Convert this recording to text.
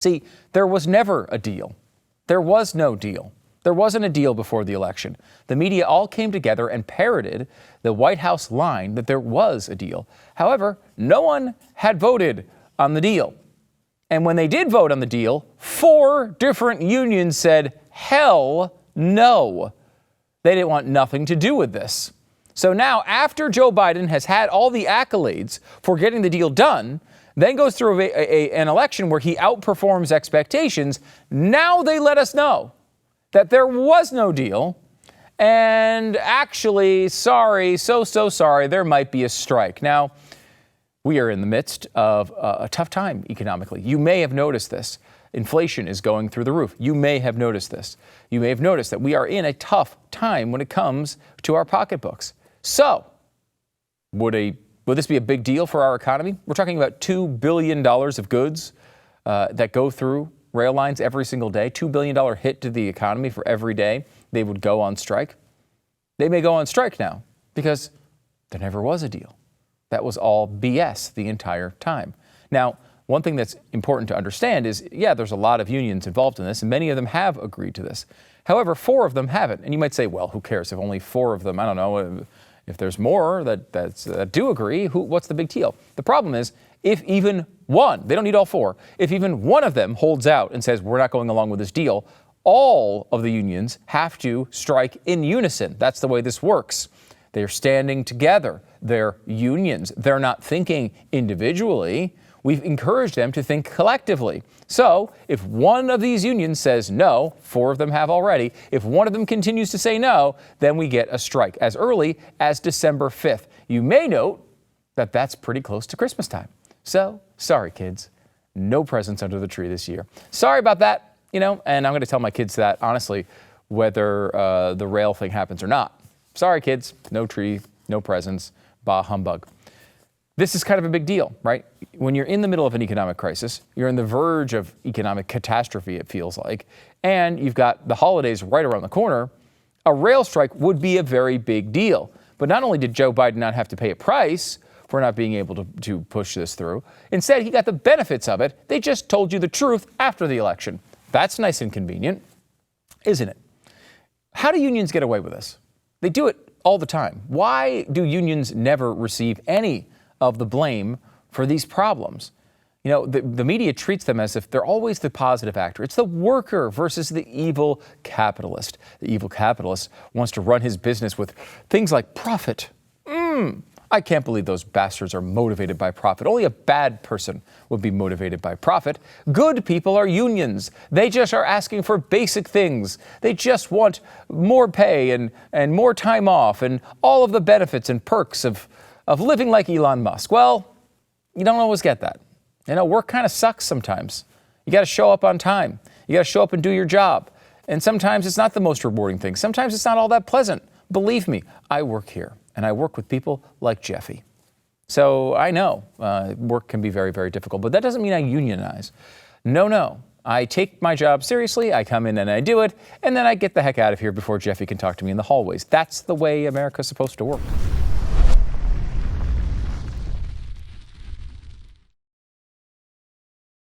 See, there was never a deal. There was no deal. There wasn't a deal before the election. The media all came together and parroted the White House line that there was a deal. However, no one had voted on the deal. And when they did vote on the deal, 4 different unions said, hell no. They didn't want nothing to do with this. So now, after Joe Biden has had all the accolades for getting the deal done, then goes through an election where he outperforms expectations, now they let us know that there was no deal, and actually, sorry, so sorry, there might be a strike. Now, we are in the midst of a tough time economically. You may have noticed this. Inflation is going through the roof. You may have noticed this. You may have noticed that we are in a tough time when it comes to our pocketbooks. So, would this be a big deal for our economy? We're talking about $2 billion of goods that go through rail lines every single day. $2 billion hit to the economy for every day they would go on strike. They may go on strike now because there never was a deal. That was all BS the entire time. Now, one thing that's important to understand is, yeah, there's a lot of unions involved in this, and many of them have agreed to this. However, 4 of them haven't. And you might say, well, who cares if only 4 of them, I don't know, if there's more that do agree, what's the big deal? The problem is, if even one, they don't need all 4, if even one of them holds out and says, we're not going along with this deal, all of the unions have to strike in unison. That's the way this works. They're standing together. They're unions. They're not thinking individually. We've encouraged them to think collectively. So if one of these unions says no, 4 of them have already, if one of them continues to say no, then we get a strike as early as December 5th. You may note that that's pretty close to Christmas time. So, sorry kids, no presents under the tree this year. Sorry about that, and I'm going to tell my kids that, honestly, whether the rail thing happens or not. Sorry kids, no tree, no presents, bah humbug. This is kind of a big deal, right? When you're in the middle of an economic crisis, you're on the verge of economic catastrophe, it feels like, and you've got the holidays right around the corner, a rail strike would be a very big deal. But not only did Joe Biden not have to pay a price for not being able to push this through, instead he got the benefits of it. They just told you the truth after the election. That's nice and convenient, isn't it? How do unions get away with this? They do it all the time. Why do unions never receive any of the blame for these problems? The media treats them as if they're always the positive actor. It's the worker versus the evil capitalist. The evil capitalist wants to run his business with things like profit. I can't believe those bastards are motivated by profit. Only a bad person would be motivated by profit. Good people are unions. They just are asking for basic things. They just want more pay and more time off and all of the benefits and perks of living like Elon Musk. Well, you don't always get that. Work kind of sucks sometimes. You got to show up on time. You got to show up and do your job. And sometimes it's not the most rewarding thing. Sometimes it's not all that pleasant. Believe me, I work here, and I work with people like Jeffy. So I know work can be very, very difficult, but that doesn't mean I unionize. No. I take my job seriously. I come in and I do it, and then I get the heck out of here before Jeffy can talk to me in the hallways. That's the way America's supposed to work.